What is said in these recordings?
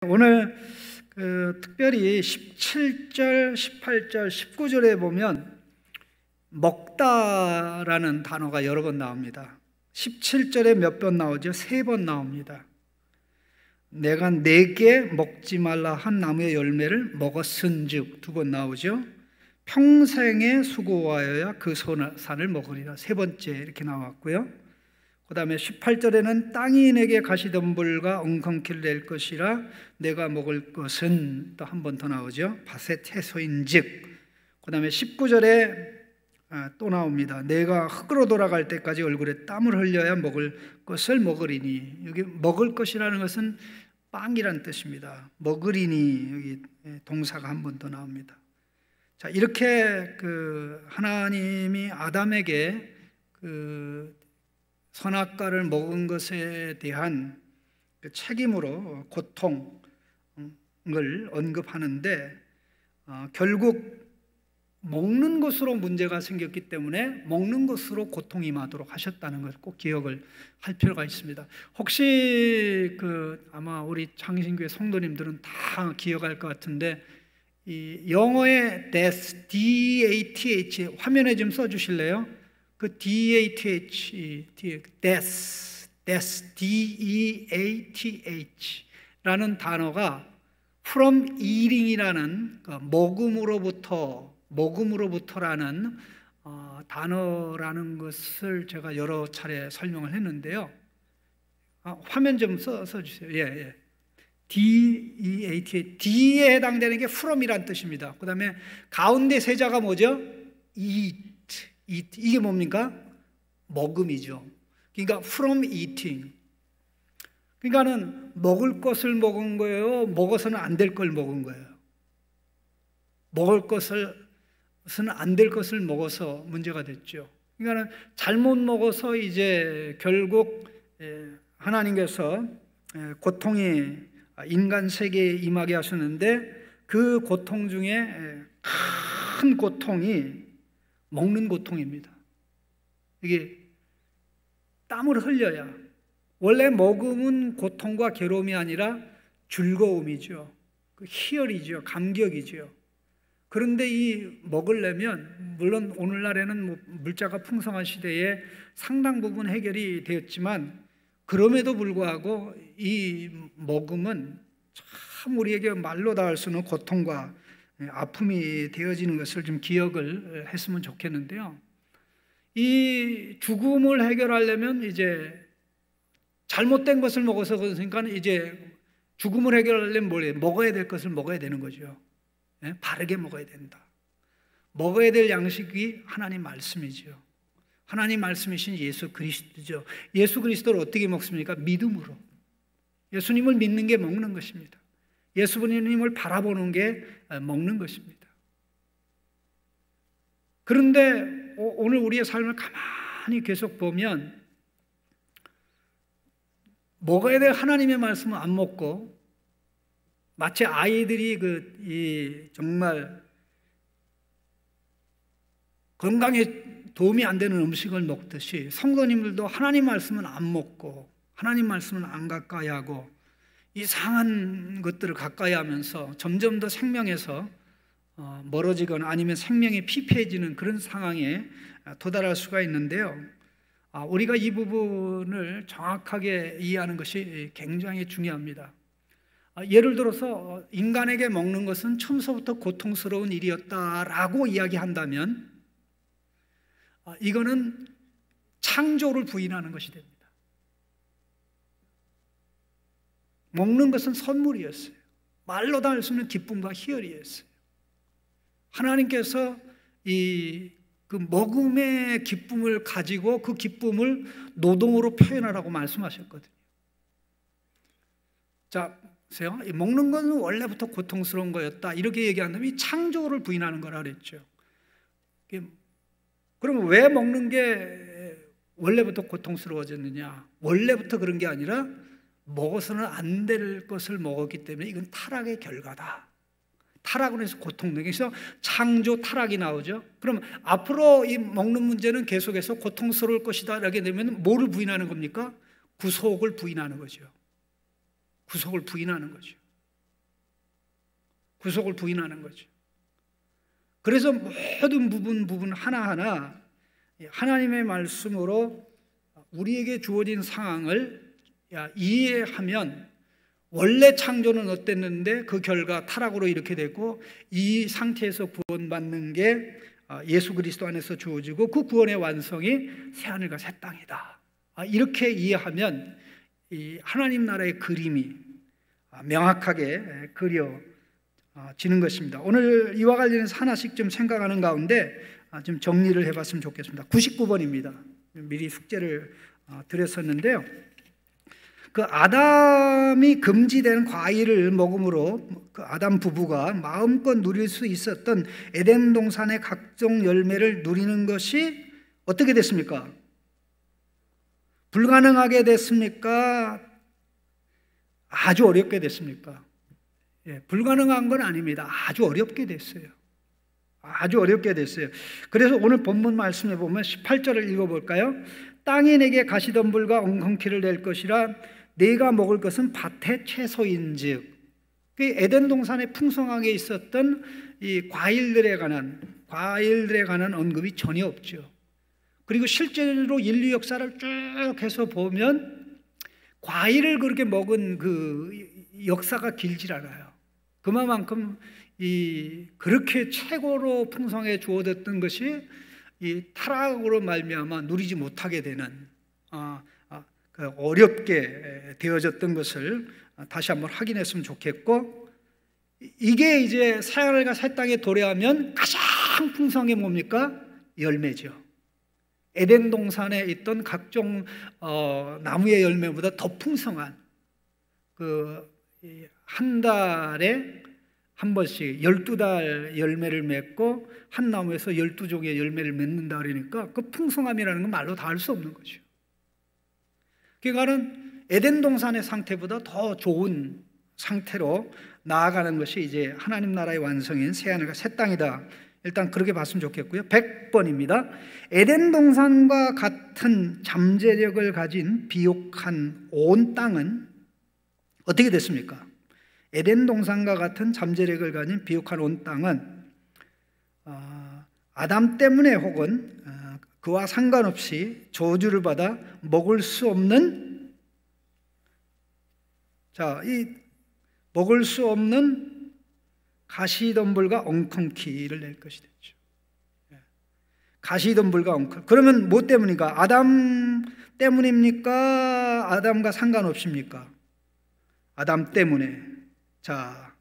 오늘 특별히 17절, 18절, 19절에 보면 먹다라는 단어가 여러 번 나옵니다. 17절에 몇 번 나오죠? 3번 나옵니다. 내가 내게 먹지 말라 한 나무의 열매를 먹었은즉 2번 나오죠. 평생의 수고하여야 그 산을 먹으리라 3번째 이렇게 나왔고요. 그 다음에 18절에는 땅이 내게 가시덤불과 엉겅퀴를 낼 것이라 내가 먹을 것은 또 한 번 더 나오죠. 밭의 채소인즉. 그 다음에 19절에 또 나옵니다. 내가 흙으로 돌아갈 때까지 얼굴에 땀을 흘려야 먹을 것을 먹으리니. 여기 먹을 것이라는 것은 빵이란 뜻입니다. 먹으리니 여기 동사가 한 번 더 나옵니다. 자, 이렇게 하나님이 아담에게 선악과를 먹은 것에 대한 책임으로 고통을 언급하는데 결국 먹는 것으로 문제가 생겼기 때문에 먹는 것으로 고통이 임하도록 하셨다는 것을 꼭 기억을 할 필요가 있습니다. 혹시 아마 우리 창신교회 성도님들은 다 기억할 것 같은데 이 영어의 death, D-A-T-H 화면에 좀 써주실래요? D-A-T-H, death, D-E-A-T-H 라는 단어가 from eating이라는 먹음으로부터라는 단어라는 것을 제가 여러 차례 설명을 했는데요. 화면 좀 써주세요. 예. D-E-A-T-H, D에 해당되는 게 from이란 뜻입니다. 그 다음에 가운데 세자가 뭐죠? eat. 이게 뭡니까? 먹음이죠. 그러니까 from eating. 그러니까는 먹을 것을 먹은 거예요? 먹어서는 안 될 걸 먹은 거예요? 먹을 것을 안 될 것을 먹어서 문제가 됐죠. 그러니까는 잘못 먹어서 이제 결국 하나님께서 고통이 인간 세계에 임하게 하셨는데 그 고통 중에 큰 고통이 먹는 고통입니다. 이게 땀을 흘려야, 원래 먹음은 고통과 괴로움이 아니라 즐거움이죠. 희열이죠. 감격이죠. 그런데 이 먹으려면, 물론 오늘날에는 물자가 풍성한 시대에 상당 부분 해결이 되었지만 그럼에도 불구하고 이 먹음은 참 우리에게 말로 다 할 수 없는 고통과 아픔이 되어지는 것을 좀 기억을 했으면 좋겠는데요. 이 죽음을 해결하려면 이제 잘못된 것을 먹어서 그러니까 이제 죽음을 해결하려면 뭐예요? 먹어야 될 것을 먹어야 되는 거죠. 바르게 먹어야 된다. 먹어야 될 양식이 하나님 말씀이죠. 하나님 말씀이신 예수 그리스도죠. 예수 그리스도를 어떻게 먹습니까? 믿음으로. 예수님을 믿는 게 먹는 것입니다. 예수님을 바라보는 게 먹는 것입니다. 그런데 오늘 우리의 삶을 가만히 계속 보면 먹어야 될 하나님의 말씀은 안 먹고 마치 아이들이 정말 건강에 도움이 안 되는 음식을 먹듯이 성도님들도 하나님 말씀은 안 먹고 하나님 말씀은 안 가까이 하고 이상한 것들을 가까이 하면서 점점 더 생명에서 멀어지거나 아니면 생명이 피폐해지는 그런 상황에 도달할 수가 있는데요. 우리가 이 부분을 정확하게 이해하는 것이 굉장히 중요합니다. 예를 들어서 인간에게 먹는 것은 처음서부터 고통스러운 일이었다라고 이야기한다면 이거는 창조를 부인하는 것이 됩니다. 먹는 것은 선물이었어요. 말로 다 할 수 없는 기쁨과 희열이었어요. 하나님께서 그 먹음의 기쁨을 가지고 그 기쁨을 노동으로 표현하라고 말씀하셨거든요. 자, 보세요. 먹는 것은 원래부터 고통스러운 거였다. 이렇게 얘기한다면 이 창조를 부인하는 거라 그랬죠. 그러면 왜 먹는 게 원래부터 고통스러워졌느냐? 원래부터 그런 게 아니라 먹어서는 안 될 것을 먹었기 때문에 이건 타락의 결과다. 타락으로 해서 고통되기 위해서 창조 타락이 나오죠. 그럼 앞으로 이 먹는 문제는 계속해서 고통스러울 것이다 라게 되면 뭐를 부인하는 겁니까? 구속을 부인하는 거죠. 구속을 부인하는 거죠. 구속을 부인하는 거죠. 그래서 모든 부분 하나하나 하나님의 말씀으로 우리에게 주어진 상황을 이해하면 원래 창조는 어땠는데 그 결과 타락으로 이렇게 됐고 이 상태에서 구원받는 게 예수 그리스도 안에서 주어지고 그 구원의 완성이 새하늘과 새 땅이다. 이렇게 이해하면 이 하나님 나라의 그림이 명확하게 그려지는 것입니다. 오늘 이와 관련해서 하나씩 좀 생각하는 가운데 좀 정리를 해봤으면 좋겠습니다. 99번입니다. 미리 숙제를 드렸었는데요. 그 아담이 금지된 과일을 먹음으로 그 아담 부부가 마음껏 누릴 수 있었던 에덴 동산의 각종 열매를 누리는 것이 어떻게 됐습니까? 불가능하게 됐습니까? 아주 어렵게 됐습니까? 불가능한 건 아닙니다. 아주 어렵게 됐어요. 아주 어렵게 됐어요. 그래서 오늘 본문 말씀에 보면 18절을 읽어볼까요? 땅이 내게 가시덤불과 엉겅퀴를 낼 것이라 내가 먹을 것은 밭의 채소인즉. 그 에덴 동산에 풍성하게 있었던 이 과일들에 관한 언급이 전혀 없죠. 그리고 실제로 인류 역사를 쭉 해서 보면 과일을 그렇게 먹은 그 역사가 길질 않아요. 그만큼 그렇게 최고로 풍성해 주어졌던 것이 이 타락으로 말미암아 누리지 못하게 되는 어렵게 되어졌던 것을 다시 한번 확인했으면 좋겠고, 이게 이제 새하늘과 새 땅에 도래하면 가장 풍성한 게 뭡니까? 열매죠. 에덴 동산에 있던 각종 나무의 열매보다 더 풍성한 한 달에 한 번씩 12달 열매를 맺고 한 나무에서 12종의 열매를 맺는다 그러니까 그 풍성함이라는 건 말로 다 할 수 없는 거죠. 그러니까는 에덴 동산의 상태보다 더 좋은 상태로 나아가는 것이 이제 하나님 나라의 완성인 새하늘과 새 땅이다. 일단 그렇게 봤으면 좋겠고요. 100번입니다. 에덴 동산과 같은 잠재력을 가진 비옥한 온 땅은 어떻게 됐습니까? 에덴 동산과 같은 잠재력을 가진 비옥한 온 땅은 아담 때문에 혹은 그와 상관없이 저주를 받아 먹을 수 없는 먹을 수 없는 가시덤불과 엉겅퀴를 낼 것이 됐죠. 가시덤불과 엉겅퀴. 그러면 뭐 때문입니까? 아담 때문입니까? 아담과 상관없습니까? 아담 때문에. 자,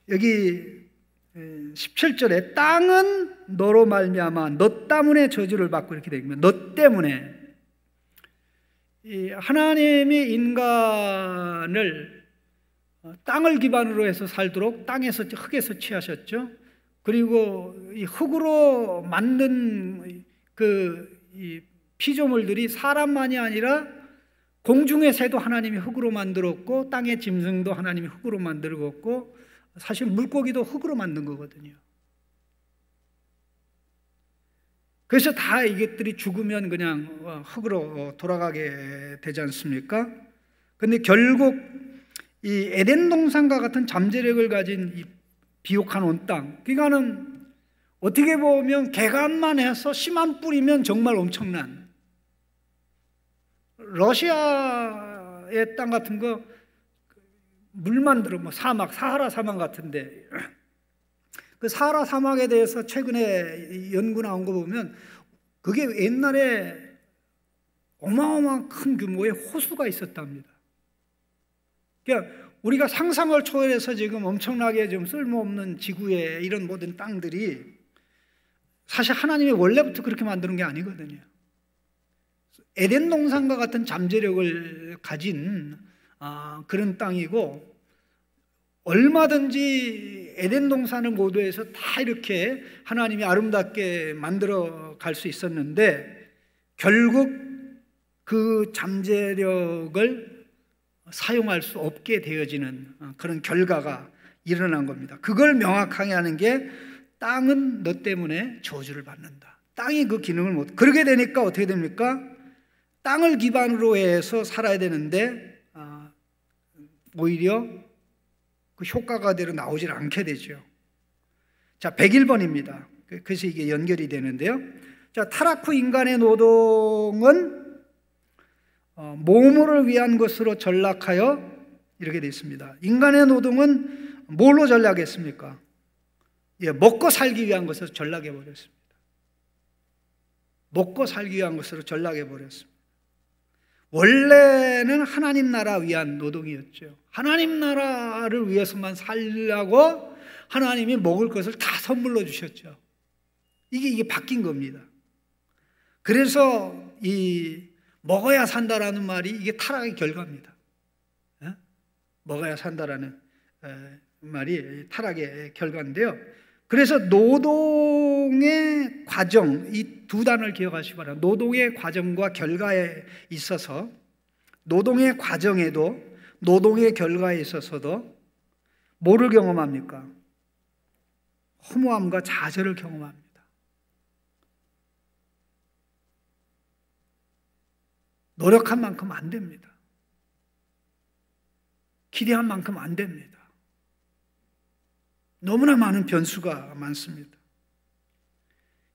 여기 17절에 땅은 너로 말미암아 너 때문에 저주를 받고 이렇게 됩니다. 너 때문에. 하나님이 인간을 땅을 기반으로 해서 살도록 땅에서 흙에서 취하셨죠. 그리고 이 흙으로 만든 이 피조물들이 사람만이 아니라 공중의 새도 하나님이 흙으로 만들었고 땅의 짐승도 하나님이 흙으로 만들었고 사실 물고기도 흙으로 만든 거거든요. 그래서 다 이것들이 죽으면 그냥 흙으로 돌아가게 되지 않습니까? 그런데 결국 이 에덴 동산과 같은 잠재력을 가진 이 비옥한 온 땅, 그러니까는 어떻게 보면 개간만 해서 씨만 뿌리면 정말 엄청난, 러시아의 땅 같은 거 물만 들어 사막, 사하라 사막 같은데 그 사하라 사막에 대해서 최근에 연구 나온 거 보면 그게 옛날에 어마어마한 큰 규모의 호수가 있었답니다. 그러니까 우리가 상상을 초월해서 지금 엄청나게 좀 쓸모없는 지구의 이런 모든 땅들이 사실 하나님이 원래부터 그렇게 만드는 게 아니거든요. 에덴 동산과 같은 잠재력을 가진 그런 땅이고, 얼마든지 에덴 동산을 모두해서 다 이렇게 하나님이 아름답게 만들어 갈 수 있었는데 결국 그 잠재력을 사용할 수 없게 되어지는 그런 결과가 일어난 겁니다. 그걸 명확하게 하는 게 땅은 너 때문에 저주를 받는다. 땅이 그 기능을 못, 그렇게 되니까 어떻게 됩니까? 땅을 기반으로 해서 살아야 되는데 오히려 그 효과가대로 나오질 않게 되죠. 자, 101번입니다. 그래서 이게 연결이 되는데요. 자, 타락 후 인간의 노동은 모모를 위한 것으로 전락하여 이렇게 되어 있습니다. 인간의 노동은 뭘로 전락했습니까? 예, 먹고 살기 위한 것으로 전락해 버렸습니다. 먹고 살기 위한 것으로 전락해 버렸습니다. 원래는 하나님 나라 위한 노동이었죠. 하나님 나라를 위해서만 살려고 하나님이 먹을 것을 다 선물로 주셨죠. 이게 바뀐 겁니다. 그래서 이 먹어야 산다라는 말이 이게 타락의 결과입니다. 먹어야 산다라는 말이 타락의 결과인데요. 그래서 노동의 과정, 이 두 단어를 기억하시기 바랍니다. 노동의 과정과 결과에 있어서, 노동의 과정에도 노동의 결과에 있어서도 뭐를 경험합니까? 허무함과 좌절을 경험합니다. 노력한 만큼 안 됩니다. 기대한 만큼 안 됩니다. 너무나 많은 변수가 많습니다.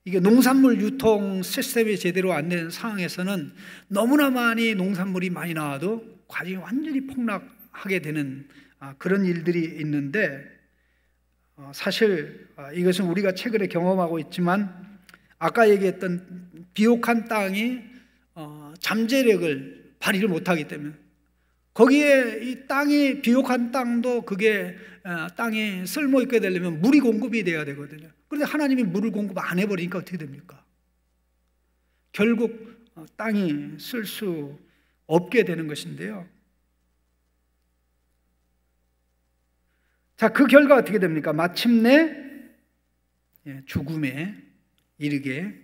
이게 농산물 유통 시스템이 제대로 안 되는 상황에서는 너무나 많이 농산물이 많이 나와도 가격이 완전히 폭락하게 되는 그런 일들이 있는데, 사실 이것은 우리가 최근에 경험하고 있지만 아까 얘기했던 비옥한 땅이 잠재력을 발휘를 못하기 때문에, 거기에 이 땅이 비옥한 땅도 그게 땅이 쓸모 있게 되려면 물이 공급이 돼야 되거든요. 그런데 하나님이 물을 공급 안 해버리니까 어떻게 됩니까? 결국 땅이 쓸 수 없게 되는 것인데요. 자, 그 결과 어떻게 됩니까? 마침내 죽음에 이르게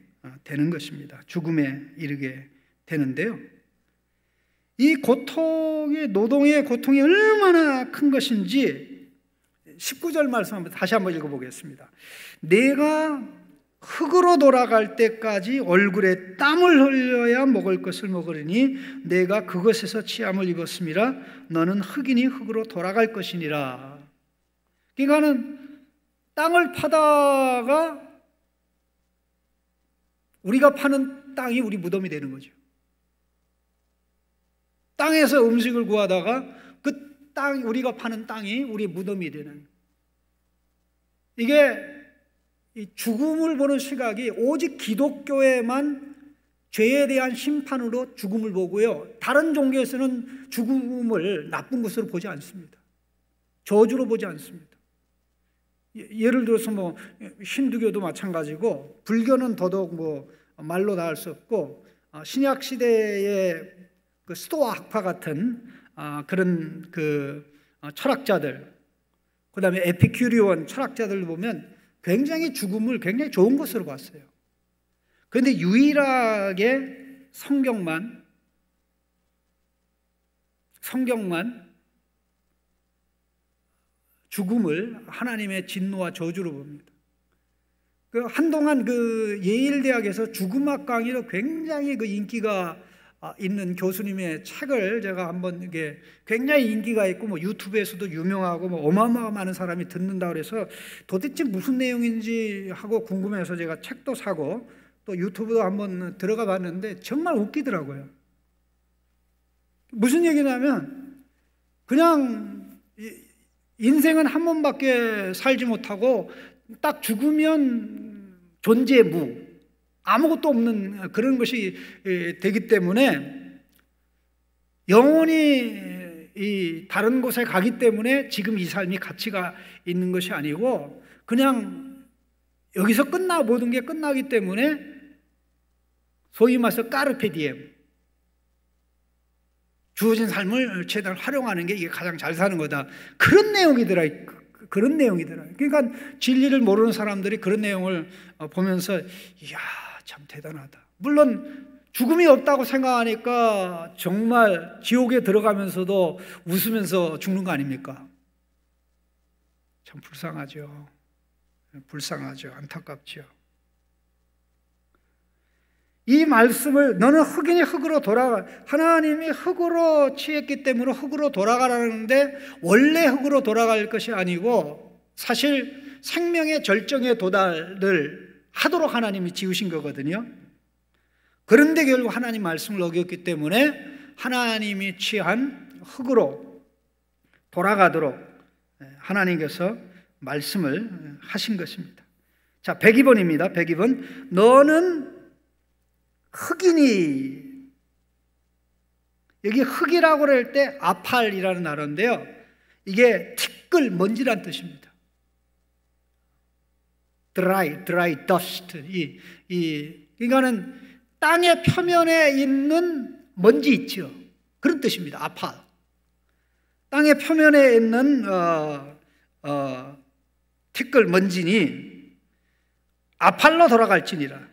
되는 것입니다. 죽음에 이르게 되는데요. 이 고통의, 노동의 고통이 얼마나 큰 것인지 19절 말씀 한번 다시 한번 읽어보겠습니다. 내가 흙으로 돌아갈 때까지 얼굴에 땀을 흘려야 먹을 것을 먹으리니 내가 그것에서 취함을 입었음이라. 너는 흙이니 흙으로 돌아갈 것이니라. 그러니까는 땅을 파다가 우리가 파는 땅이 우리 무덤이 되는 거죠. 땅에서 음식을 구하다가 그 땅, 우리가 파는 땅이 우리 무덤이 되는, 이게 이 죽음을 보는 시각이 오직 기독교에만 죄에 대한 심판으로 죽음을 보고요, 다른 종교에서는 죽음을 나쁜 것으로 보지 않습니다. 저주로 보지 않습니다. 예를 들어서 뭐 힌두교도 마찬가지고, 불교는 더더욱 뭐 말로 다 할 수 없고, 신약 시대의 그 스토아 학파 같은 그런 그 철학자들, 그 다음에 에피큐리온 철학자들 보면 굉장히 죽음을 굉장히 좋은 것으로 봤어요. 그런데 유일하게 성경만 죽음을 하나님의 진노와 저주로 봅니다. 한동안 그 예일 대학에서 죽음학 강의로 굉장히 그 인기가 있는 교수님의 책을 제가 한번, 이게 굉장히 인기가 있고 뭐 유튜브에서도 유명하고 뭐 어마어마하게 많은 사람이 듣는다 그래서 도대체 무슨 내용인지 하고 궁금해서 제가 책도 사고 또 유튜브도 한번 들어가 봤는데 정말 웃기더라고요. 무슨 얘기냐면, 그냥 인생은 한 번밖에 살지 못하고 딱 죽으면 존재무, 아무것도 없는 그런 것이 되기 때문에, 영원히 이 다른 곳에 가기 때문에 지금 이 삶이 가치가 있는 것이 아니고, 그냥 여기서 모든 게 끝나기 때문에 소위 말해서 까르페 디엠, 주어진 삶을 최대한 활용하는 게 이게 가장 잘 사는 거다. 그런 내용이더라고요. 그러니까 진리를 모르는 사람들이 그런 내용을 보면서 이야, 참 대단하다. 물론 죽음이 없다고 생각하니까 정말 지옥에 들어가면서도 웃으면서 죽는 거 아닙니까? 참 불쌍하죠. 안타깝죠. 이 말씀을 너는 흙이니 흙으로 돌아가, 하나님이 흙으로 취했기 때문에 흙으로 돌아가라는데 원래 흙으로 돌아갈 것이 아니고 사실 생명의 절정에 도달을 하도록 하나님이 지으신 거거든요. 그런데 결국 하나님 말씀을 어겼기 때문에 하나님이 취한 흙으로 돌아가도록 하나님께서 말씀을 하신 것입니다. 자, 102번입니다. 102번. 너는 흙이니, 여기 흙이라고 할 때 아팔이라는 단어인데요, 이게 티끌, 먼지란 뜻입니다. dry dust. 그러니까는 땅의 표면에 있는 먼지 있죠. 그런 뜻입니다. 아팔. 땅의 표면에 있는 티끌, 먼지니 아팔로 돌아갈지니라.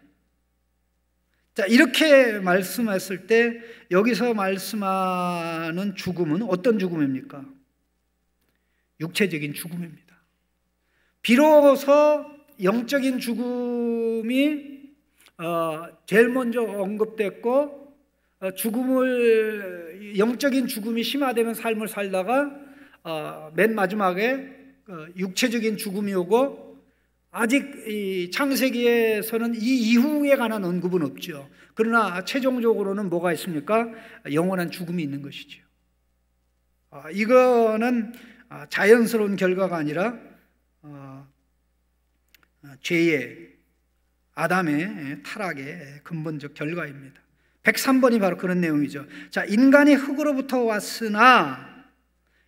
자, 이렇게 말씀했을 때 여기서 말씀하는 죽음은 어떤 죽음입니까? 육체적인 죽음입니다. 비로소 영적인 죽음이 제일 먼저 언급됐고, 영적인 죽음이 심화되는 삶을 살다가 맨 마지막에 육체적인 죽음이 오고, 아직 이 창세기에서는 이 이후에 관한 언급은 없죠. 그러나 최종적으로는 뭐가 있습니까? 영원한 죽음이 있는 것이죠. 이거는 자연스러운 결과가 아니라 죄의, 아담의 타락의 근본적 결과입니다. 103번이 바로 그런 내용이죠. 자, 인간이 흙으로부터 왔으나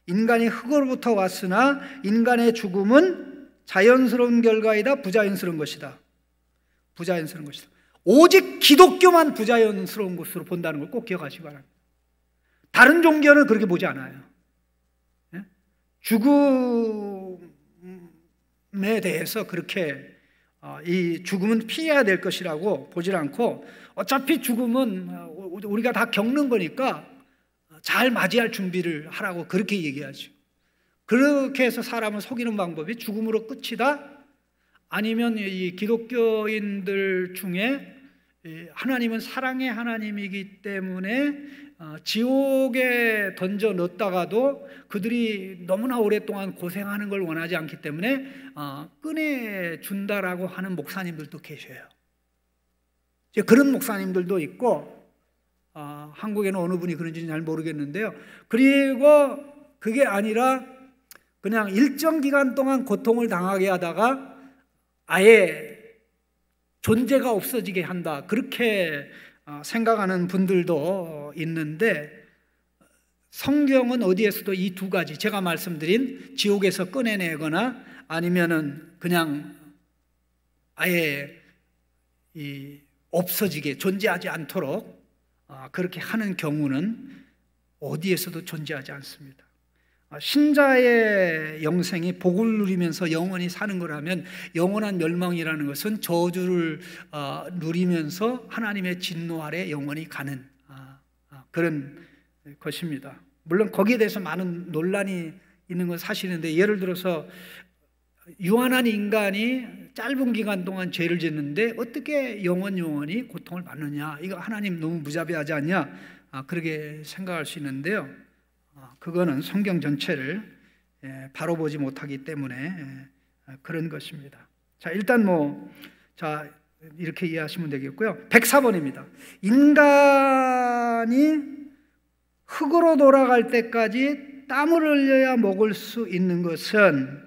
인간의 죽음은 자연스러운 결과이다, 부자연스러운 것이다. 부자연스러운 것이다. 오직 기독교만 부자연스러운 것으로 본다는 걸 꼭 기억하시기 바랍니다. 다른 종교는 그렇게 보지 않아요. 죽음에 대해서 그렇게 이 죽음은 피해야 될 것이라고 보질 않고, 어차피 죽음은 우리가 다 겪는 거니까 잘 맞이할 준비를 하라고 그렇게 얘기하죠. 그렇게 해서 사람을 속이는 방법이 죽음으로 끝이다? 아니면 이 기독교인들 중에 하나님은 사랑의 하나님이기 때문에 지옥에 던져 넣었다가도 그들이 너무나 오랫동안 고생하는 걸 원하지 않기 때문에 꺼내준다라고 하는 목사님들도 계셔요. 그런 목사님들도 있고, 한국에는 어느 분이 그런지는 잘 모르겠는데요. 그리고 그게 아니라 그냥 일정 기간 동안 고통을 당하게 하다가 아예 존재가 없어지게 한다, 그렇게 생각하는 분들도 있는데, 성경은 어디에서도 이 두 가지, 제가 말씀드린 지옥에서 꺼내내거나 아니면은 그냥 아예 없어지게, 존재하지 않도록 그렇게 하는 경우는 어디에서도 존재하지 않습니다. 신자의 영생이 복을 누리면서 영원히 사는 거라면, 영원한 멸망이라는 것은 저주를 누리면서 하나님의 진노 아래 영원히 가는 그런 것입니다. 물론 거기에 대해서 많은 논란이 있는 건 사실인데, 예를 들어서 유한한 인간이 짧은 기간 동안 죄를 짓는데 어떻게 영원히 고통을 받느냐, 이거 하나님 너무 무자비하지 않냐, 그렇게 생각할 수 있는데요, 그거는 성경 전체를 바로 보지 못하기 때문에 그런 것입니다. 자, 일단 이렇게 이해하시면 되겠고요. 104번입니다. 인간이 흙으로 돌아갈 때까지 땀을 흘려야 먹을 수 있는 것은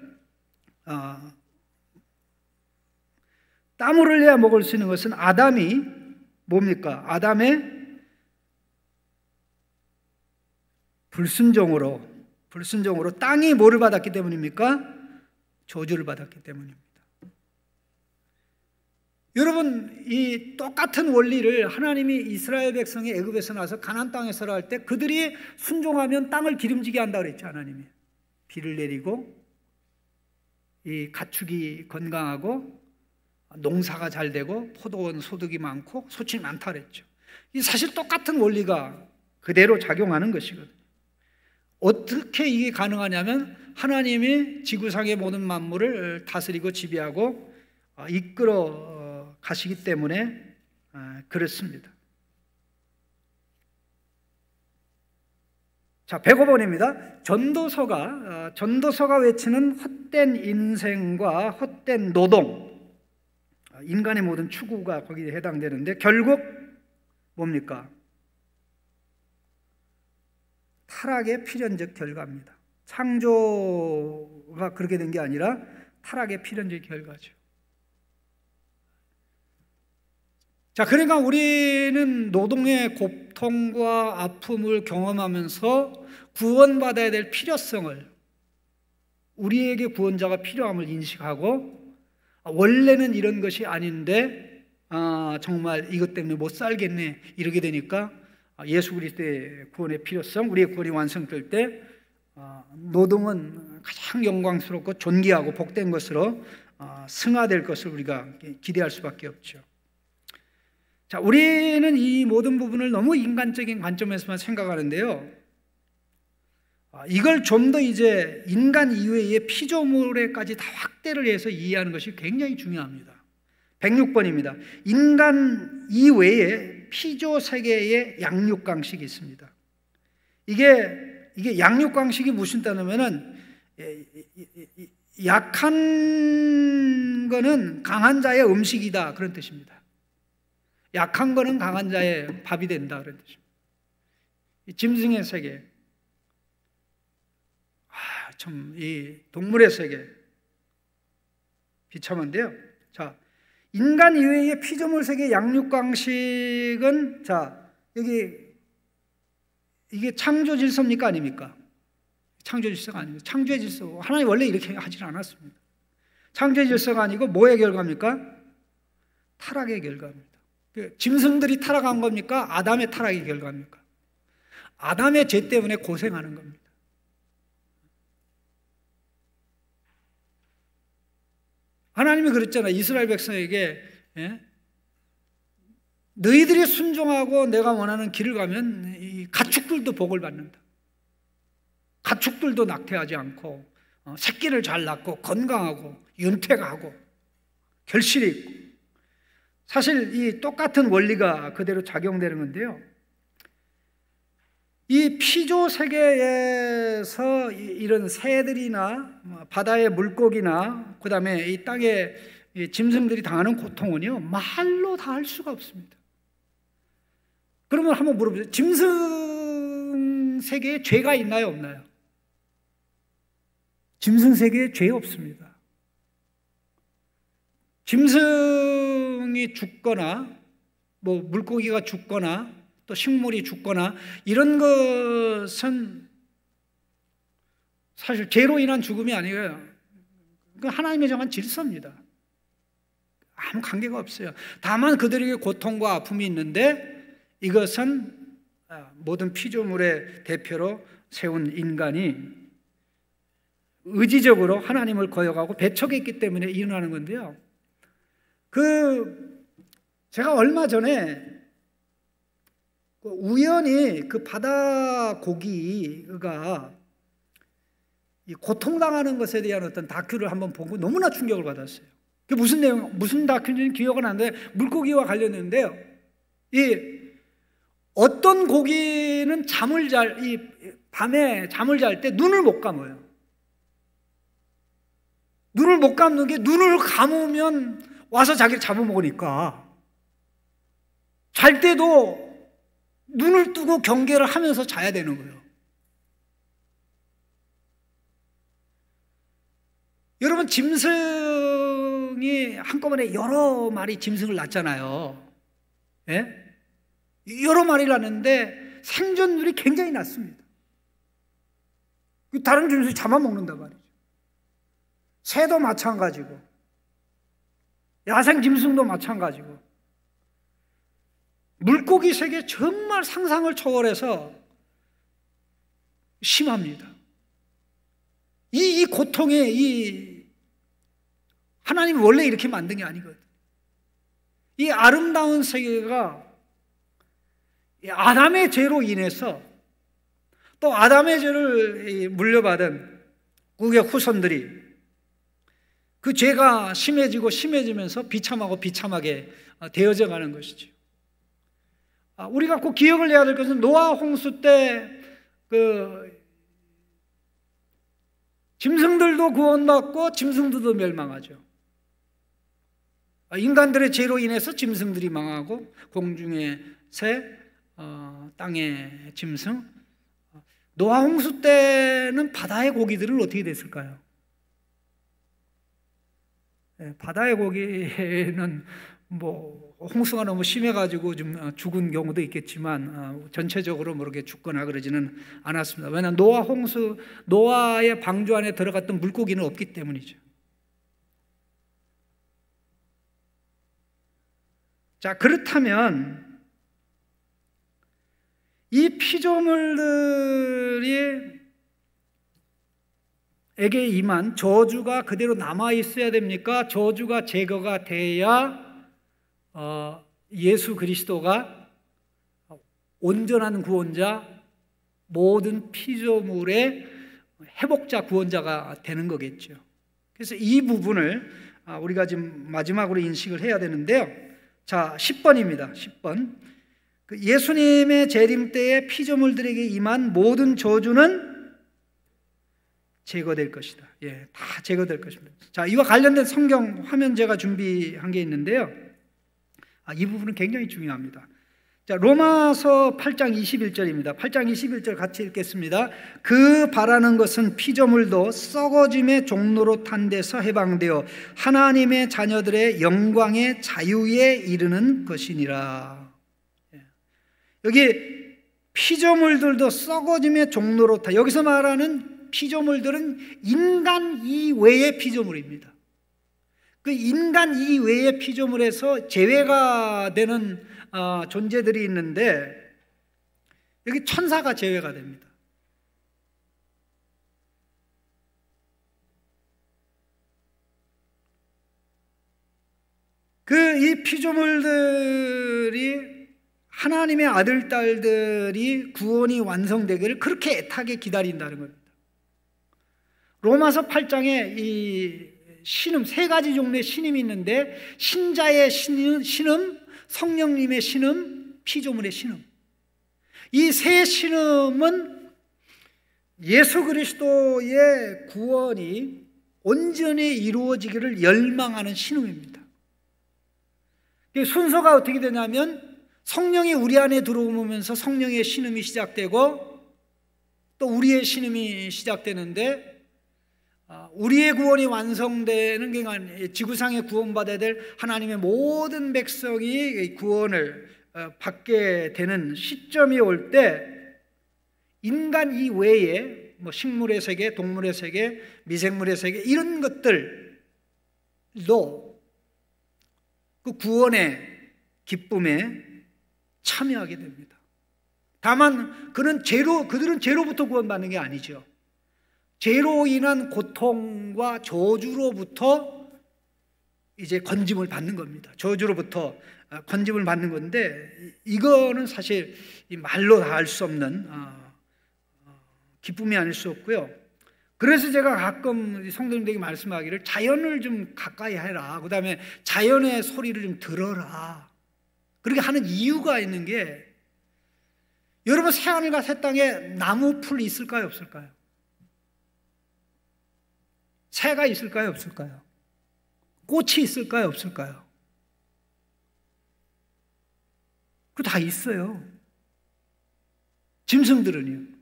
땀을 흘려야 먹을 수 있는 것은 아담이 뭡니까? 아담의 불순종으로 땅이 뭐를 받았기 때문입니까? 저주를 받았기 때문입니다. 여러분, 이 똑같은 원리를 하나님이 이스라엘 백성이 애굽에서 나서 가나안 땅에서 할 때 그들이 순종하면 땅을 기름지게 한다 그랬죠. 하나님이 비를 내리고 이 가축이 건강하고 농사가 잘 되고 포도원 소득이 많고 소출이 많다 그랬죠. 이 사실 똑같은 원리가 그대로 작용하는 것이거든요. 어떻게 이게 가능하냐면, 하나님이 지구상의 모든 만물을 다스리고 지배하고 이끌어 가시기 때문에 그렇습니다. 자, 105번입니다. 전도서가 외치는 헛된 인생과 헛된 노동, 인간의 모든 추구가 거기에 해당되는데 결국 뭡니까? 타락의 필연적 결과입니다. 창조가 그렇게 된 게 아니라 타락의 필연적 결과죠. 자, 그러니까 우리는 노동의 고통과 아픔을 경험하면서 구원받아야 될 필요성을, 우리에게 구원자가 필요함을 인식하고, 원래는 이런 것이 아닌데 정말 이것 때문에 못 살겠네 이러게 되니까 예수 그리스도의 구원의 필요성, 우리의 구원이 완성될 때 노동은 가장 영광스럽고 존귀하고 복된 것으로 승화될 것을 우리가 기대할 수밖에 없죠. 자, 우리는 이 모든 부분을 너무 인간적인 관점에서만 생각하는데요, 이걸 좀 더 이제 인간 이외의 피조물에까지 다 확대를 해서 이해하는 것이 굉장히 중요합니다. 106번입니다. 인간 이외에 피조 세계의 양육강식이 있습니다. 이게 양육강식이 무슨 뜻이냐면은, 약한 거는 강한 자의 음식이다 그런 뜻입니다. 약한 거는 강한 자의 밥이 된다 그런 뜻입니다. 짐승의 세계, 참 이 동물의 세계 비참한데요. 자, 인간 이외의 피조물 세계 양육 방식은, 자, 이게 창조 질서입니까 아닙니까? 창조 질서가 아니고, 창조의 질서, 하나님 원래 이렇게 하지 않았습니다. 창조의 질서가 아니고 뭐의 결과입니까? 타락의 결과입니다. 짐승들이 타락한 겁니까? 아담의 타락의 결과입니까? 아담의 죄 때문에 고생하는 겁니다. 하나님이 그랬잖아요. 이스라엘 백성에게, 너희들이 순종하고 내가 원하는 길을 가면 이 가축들도 복을 받는다. 가축들도 낙태하지 않고 새끼를 잘 낳고 건강하고 윤택하고 결실이 있고. 사실 이 똑같은 원리가 그대로 작용되는 건데요, 이 피조 세계에서 이런 새들이나 바다의 물고기나 그 다음에 이 땅의 짐승들이 당하는 고통은요, 말로 다 할 수가 없습니다. 그러면 한번 물어보세요. 짐승 세계에 죄가 있나요 없나요? 짐승 세계에 죄 없습니다. 짐승이 죽거나 뭐 물고기가 죽거나 또 식물이 죽거나 이런 것은 사실 죄로 인한 죽음이 아니에요. 하나님의 정한 질서입니다. 아무 관계가 없어요. 다만 그들에게 고통과 아픔이 있는데, 이것은 모든 피조물의 대표로 세운 인간이 의지적으로 하나님을 거역하고 배척했기 때문에 일어나는 건데요, 제가 얼마 전에 우연히 그 바다 고기가 고통당하는 것에 대한 어떤 다큐를 한번 보고 너무나 충격을 받았어요. 그게 무슨 내용, 무슨 다큐인지는 기억은 안 나는데 물고기와 관련된데요, 어떤 고기는 밤에 잠을 잘 때 눈을 못 감아요. 눈을 못 감는 게, 눈을 감으면 와서 자기를 잡아먹으니까 잘 때도 눈을 뜨고 경계를 하면서 자야 되는 거예요. 여러분, 짐승이 한꺼번에 여러 마리 짐승을 낳잖아요. 예? 여러 마리를 낳는데 생존율이 굉장히 낮습니다. 다른 짐승이 잡아먹는단 말이죠. 새도 마찬가지고 야생 짐승도 마찬가지고, 물고기 세계 정말 상상을 초월해서 심합니다. 이 고통에 하나님이 원래 이렇게 만든 게 아니거든요. 이 아름다운 세계가 아담의 죄로 인해서, 또 아담의 죄를 물려받은 그의 후손들이 그 죄가 심해지고 심해지면서 비참하고 비참하게 되어져 가는 것이죠. 우리가 꼭 기억을 해야 될 것은 노아 홍수 때 짐승들도 구원받고 짐승들도 멸망하죠. 인간들의 죄로 인해서 짐승들이 망하고 공중의 새, 땅의 짐승. 노아 홍수 때는 바다의 고기들은 어떻게 됐을까요? 바다의 고기는 홍수가 너무 심해가지고 좀 죽은 경우도 있겠지만 전체적으로 모르게 죽거나 그러지는 않았습니다. 왜냐하면 노아의 방주 안에 들어갔던 물고기는 없기 때문이죠. 자, 그렇다면 이 피조물들이 에게 임한 저주가 그대로 남아 있어야 됩니까? 저주가 제거가 돼야 예수 그리스도가 온전한 구원자, 모든 피조물의 회복자, 구원자가 되는 거겠죠. 그래서 이 부분을 우리가 지금 마지막으로 인식을 해야 되는데요. 자, 10번입니다. 10번. 예수님의 재림 때에 피조물들에게 임한 모든 저주는 제거될 것이다. 다 제거될 것입니다. 자, 이와 관련된 성경 화면 제가 준비한 게 있는데요. 이 부분은 굉장히 중요합니다. 자, 로마서 8장 21절입니다. 8장 21절 같이 읽겠습니다. 그 바라는 것은 피조물도 썩어짐의 종로로 탄 데서 해방되어 하나님의 자녀들의 영광의 자유에 이르는 것이니라. 여기 피조물들도 썩어짐의 종로로 타. 여기서 말하는 피조물들은 인간 이외의 피조물입니다. 그 인간 이외의 피조물에서 제외가 되는 존재들이 있는데 여기 천사가 제외가 됩니다. 이 피조물들이 하나님의 아들, 딸들이 구원이 완성되기를 그렇게 애타게 기다린다는 겁니다. 로마서 8장에 이 신음, 세 가지 종류의 신음이 있는데 신자의 신음, 성령님의 신음, 피조물의 신음. 이 세 신음은 예수 그리스도의 구원이 온전히 이루어지기를 열망하는 신음입니다. 순서가 어떻게 되냐면 성령이 우리 안에 들어오면서 성령의 신음이 시작되고 또 우리의 신음이 시작되는데 우리의 구원이 완성되는 게 지구상에 구원받아야 될 하나님의 모든 백성이 구원을 받게 되는 시점이 올 때 인간 이외에 식물의 세계, 동물의 세계, 미생물의 세계 이런 것들도 그 구원의 기쁨에 참여하게 됩니다. 다만 그들은 죄로부터 구원받는 게 아니죠. 죄로 인한 고통과 저주로부터 이제 건짐을 받는 겁니다. 저주로부터 건짐을 받는 건데 이거는 사실 말로 다 할 수 없는 기쁨이 아닐 수 없고요. 그래서 제가 가끔 성도님들에게 말씀하기를 자연을 좀 가까이 해라. 그 다음에 자연의 소리를 좀 들어라. 그렇게 하는 이유가 있는 게 여러분 새하늘과 새 땅에 나무 풀 있을까요? 없을까요? 새가 있을까요? 없을까요? 꽃이 있을까요? 없을까요? 그거 다 있어요. 짐승들은요?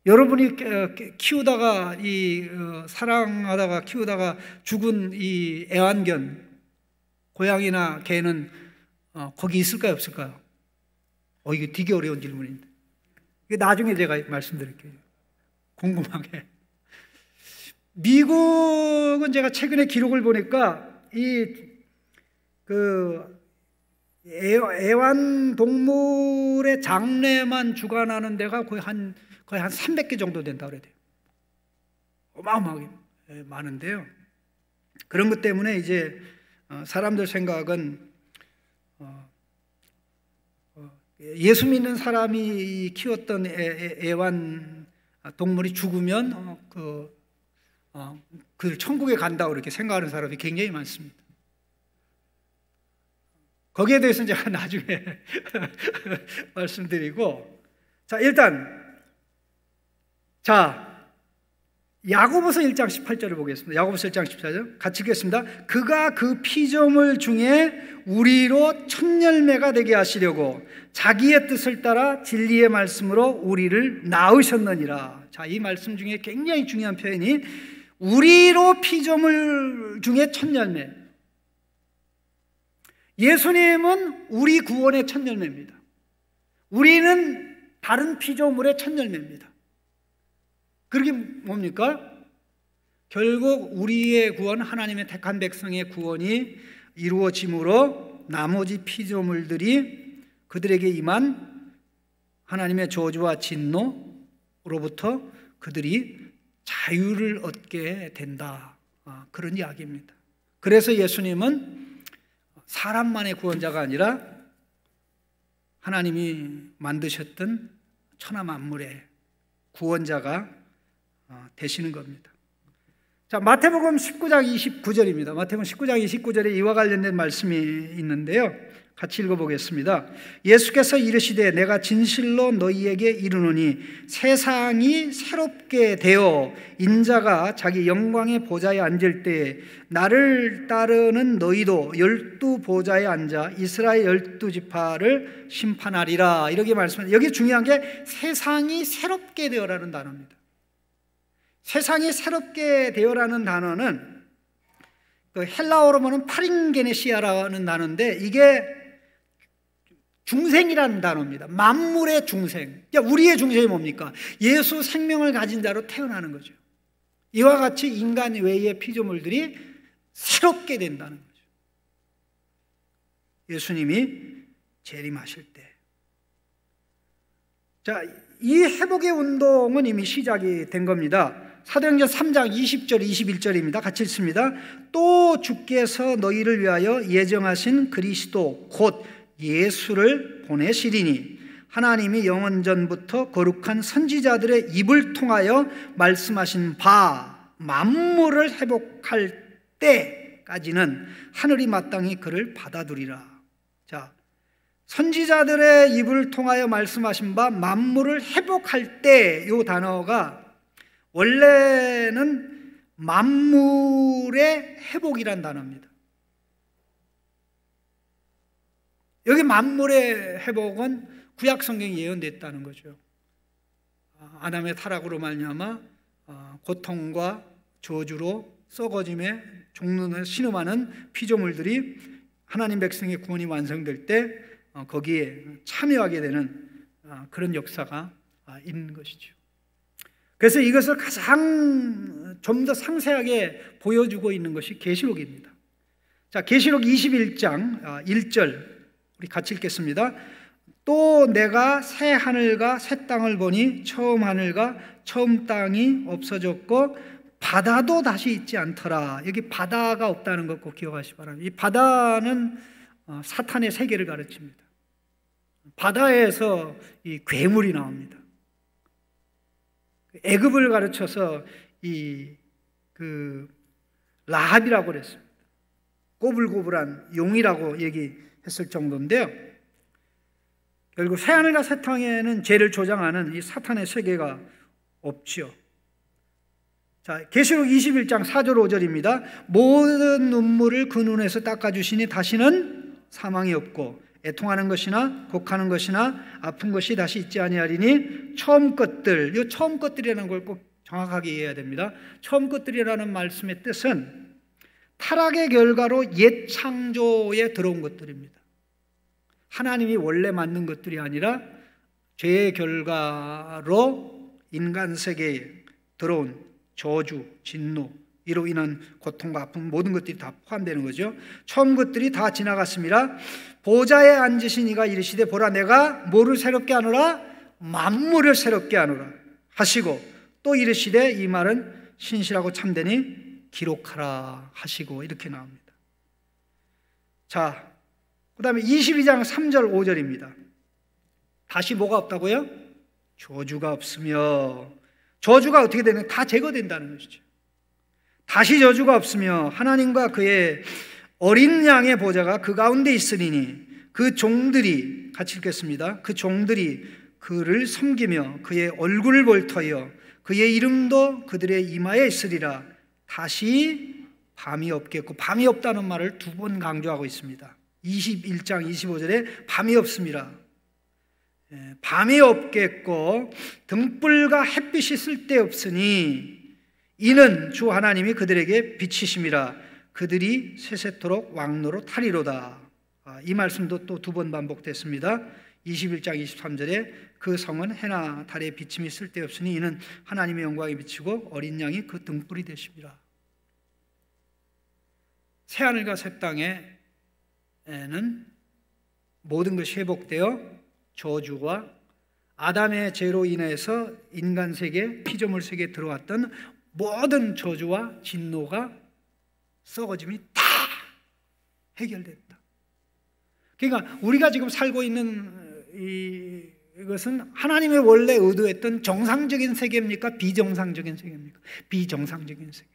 여러분이 키우다가 사랑하다가 키우다가 죽은 이 애완견 고양이나 개는 거기 있을까요? 없을까요? 이게 되게 어려운 질문인데 이게 나중에 제가 말씀드릴게요. 궁금하게. 미국은 제가 최근에 기록을 보니까 애완동물의 장례만 주관하는 데가 거의 한 300개 정도 된다고 그래요. 어마어마하게 많은데요. 그런 것 때문에 이제 사람들 생각은 예수 믿는 사람이 키웠던 애완 동물이 죽으면 그 천국에 간다고 이렇게 생각하는 사람이 굉장히 많습니다. 거기에 대해서는 제가 나중에 말씀드리고, 자, 일단, 야고보서 1장 18절을 보겠습니다. 야고보서 1장 18절 같이 읽겠습니다. 그가 그 피조물 중에 우리로 첫 열매가 되게 하시려고 자기의 뜻을 따라 진리의 말씀으로 우리를 낳으셨느니라. 자, 이 말씀 중에 굉장히 중요한 표현이 우리로 피조물 중에 첫 열매. 예수님은 우리 구원의 첫 열매입니다. 우리는 다른 피조물의 첫 열매입니다. 그게 뭡니까? 결국 우리의 구원, 하나님의 택한 백성의 구원이 이루어짐으로 나머지 피조물들이 그들에게 임한 하나님의 저주와 진노로부터 그들이 자유를 얻게 된다. 그런 이야기입니다. 그래서 예수님은 사람만의 구원자가 아니라 하나님이 만드셨던 천하 만물의 구원자가 되시는 겁니다. 자, 마태복음 19장 29절입니다. 마태복음 19장 29절에 이와 관련된 말씀이 있는데요. 같이 읽어보겠습니다. 예수께서 이르시되 내가 진실로 너희에게 이르노니 세상이 새롭게 되어 인자가 자기 영광의 보좌에 앉을 때에 나를 따르는 너희도 12 보좌에 앉아 이스라엘 12지파를 심판하리라. 이렇게 말씀합니다. 여기 중요한 게 세상이 새롭게 되어라는 단어입니다. 세상이 새롭게 되어라는 단어는 그 헬라어로 보면 파링게네시아라는 단어인데 이게 중생이라는 단어입니다. 만물의 중생. 그러니까 우리의 중생이 뭡니까? 예수 생명을 가진 자로 태어나는 거죠. 이와 같이 인간 외의 피조물들이 새롭게 된다는 거죠. 예수님이 재림하실 때. 자, 이 회복의 운동은 이미 시작이 된 겁니다. 사도행전 3장 20절 21절입니다. 같이 읽습니다. 또 주께서 너희를 위하여 예정하신 그리스도 곧 예수를 보내시리니 하나님이 영원전부터 거룩한 선지자들의 입을 통하여 말씀하신 바 만물을 회복할 때까지는 하늘이 마땅히 그를 받아두리라. 자, 선지자들의 입을 통하여 말씀하신 바 만물을 회복할 때 이 단어가 원래는 만물의 회복이란 단어입니다. 여기 만물의 회복은 구약 성경에 예언됐다는 거죠. 아담의 타락으로 말미암아 고통과 저주로 썩어짐에 종론을 신음하는 피조물들이 하나님 백성의 구원이 완성될 때 거기에 참여하게 되는 그런 역사가 있는 것이죠. 그래서 이것을 가장 좀 더 상세하게 보여주고 있는 것이 계시록입니다. 자, 계시록 21장 1절 우리 같이 읽겠습니다. 또 내가 새 하늘과 새 땅을 보니 처음 하늘과 처음 땅이 없어졌고 바다도 다시 있지 않더라. 여기 바다가 없다는 것 꼭 기억하시기 바랍니다. 이 바다는 사탄의 세계를 가르칩니다. 바다에서 이 괴물이 나옵니다. 애굽을 가르쳐서 라합이라고 그랬습니다. 꼬불꼬불한 용이라고 얘기했을 정도인데요. 결국 새하늘과 새 땅에는 죄를 조장하는 이 사탄의 세계가 없지요. 자, 계시록 21장 4절 5절입니다. 모든 눈물을 그 눈에서 닦아주시니 다시는 사망이 없고 애통하는 것이나 곡하는 것이나 아픈 것이 다시 있지 아니하리니 처음 것들, 이 처음 것들이라는 걸 꼭 정확하게 이해해야 됩니다. 처음 것들이라는 말씀의 뜻은 타락의 결과로 옛 창조에 들어온 것들입니다. 하나님이 원래 만든 것들이 아니라 죄의 결과로 인간 세계에 들어온 저주, 진노, 이로 인한 고통과 아픔 모든 것들이 다 포함되는 거죠. 처음 것들이 다 지나갔습니다. 보좌에 앉으신 이가 이르시되 보라 내가 뭐를 새롭게 하노라? 만물을 새롭게 하노라 하시고 또 이르시되 이 말은 신실하고 참되니 기록하라 하시고 이렇게 나옵니다. 자, 그 다음에 22장 3절 5절입니다. 다시 뭐가 없다고요? 저주가 없으며 저주가 어떻게 되는? 다 제거된다는 것이죠. 다시 저주가 없으며 하나님과 그의 어린 양의 보좌가 그 가운데 있으리니 그 종들이, 같이 읽겠습니다. 그 종들이 그를 섬기며 그의 얼굴을 볼 터이요 그의 이름도 그들의 이마에 있으리라. 다시 밤이 없겠고, 밤이 없다는 말을 2번 강조하고 있습니다. 21장 25절에 밤이 없습니다. 밤이 없겠고 등불과 햇빛이 쓸데없으니 이는 주 하나님이 그들에게 빛이심이라. 그들이 세세토록 왕노로 타리로다. 이 말씀도 또 2번 반복됐습니다. 21장 23절에 그 성은 해나 달의 비침이 쓸데없으니 이는 하나님의 영광이 비치고 어린 양이 그 등불이 되심이라. 새하늘과 새 땅에는 모든 것이 회복되어 저주와 아담의 죄로 인해서 인간 세계, 피조물 세계에 들어왔던 모든 저주와 진노가, 썩어짐이 다 해결됐다. 그러니까 우리가 지금 살고 있는 이것은 하나님의 원래 의도했던 정상적인 세계입니까? 비정상적인 세계입니까? 비정상적인 세계.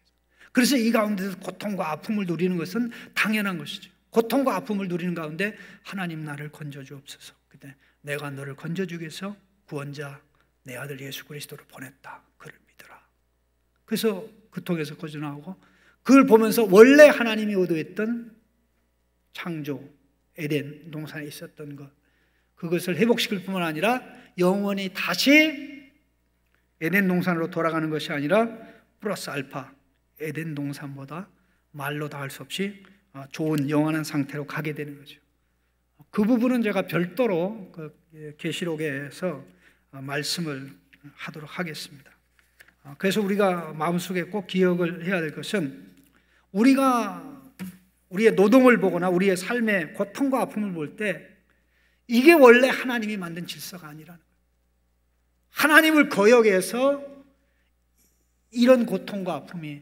그래서 이 가운데서 고통과 아픔을 누리는 것은 당연한 것이죠. 고통과 아픔을 누리는 가운데 하나님 나를 건져주옵소서. 그때 내가 너를 건져주기 위해서 구원자 내 아들 예수 그리스도를 보냈다. 그를 믿어라. 그래서 고통에서 거듭나오고 그걸 보면서 원래 하나님이 의도했던 창조 에덴 동산에 있었던 것, 그것을 회복시킬 뿐만 아니라 영원히 다시 에덴 동산으로 돌아가는 것이 아니라 플러스 알파 에덴 동산보다 말로 다 할 수 없이 좋은 영원한 상태로 가게 되는 거죠. 그 부분은 제가 별도로 계시록에서 말씀을 하도록 하겠습니다. 그래서 우리가 마음속에 꼭 기억을 해야 될 것은 우리가 우리의 노동을 보거나 우리의 삶의 고통과 아픔을 볼 때 이게 원래 하나님이 만든 질서가 아니라는 거예요. 하나님을 거역해서 이런 고통과 아픔이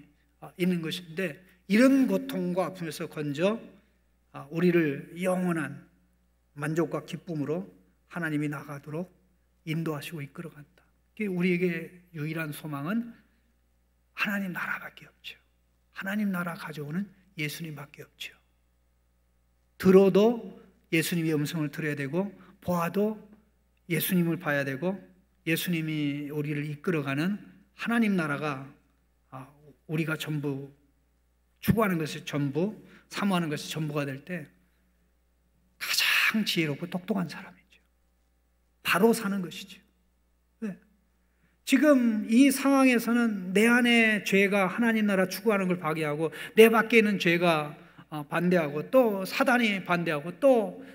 있는 것인데 이런 고통과 아픔에서 건져 우리를 영원한 만족과 기쁨으로 하나님이 나가도록 인도하시고 이끌어간다. 우리에게 유일한 소망은 하나님 나라밖에 없죠. 하나님 나라 가져오는 예수님밖에 없죠. 들어도 예수님의 음성을 들어야 되고 보아도 예수님을 봐야 되고 예수님이 우리를 이끌어가는 하나님 나라가 우리가 전부 추구하는 것이 전부, 사모하는 것이 전부가 될 때 가장 지혜롭고 똑똑한 사람이죠. 바로 사는 것이죠. 네. 지금 이 상황에서는 내 안에 죄가 하나님 나라 추구하는 걸 파괴하고 내 밖에 있는 죄가 반대하고 또 사단이 반대하고 또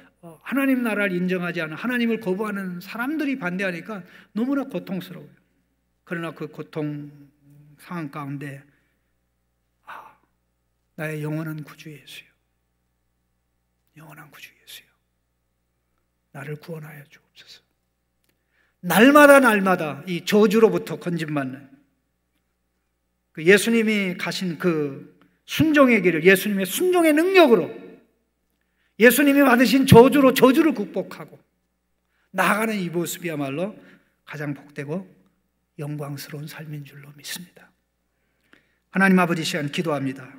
하나님 나라를 인정하지 않은 하나님을 거부하는 사람들이 반대하니까 너무나 고통스러워요. 그러나 그 고통 상황 가운데 나의 영원한 구주 예수요, 영원한 구주 예수요, 나를 구원하여 주옵소서. 날마다 이 저주로부터 건짐받는 그 예수님이 가신 그 순종의 길을 예수님의 순종의 능력으로 예수님이 받으신 저주를 극복하고 나아가는 이 모습이야말로 가장 복되고 영광스러운 삶인 줄로 믿습니다. 하나님 아버지, 시간 기도합니다.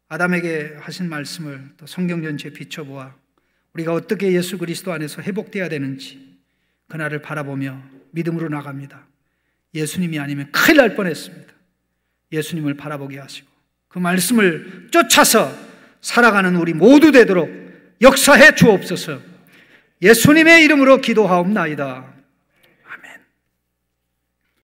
아담에게 하신 말씀을 또 성경 전체에 비춰보아 우리가 어떻게 예수 그리스도 안에서 회복되어야 되는지 그날을 바라보며 믿음으로 나갑니다. 예수님이 아니면 큰일 날 뻔했습니다. 예수님을 바라보게 하시고 그 말씀을 쫓아서 살아가는 우리 모두 되도록 역사해 주옵소서. 예수님의 이름으로 기도하옵나이다.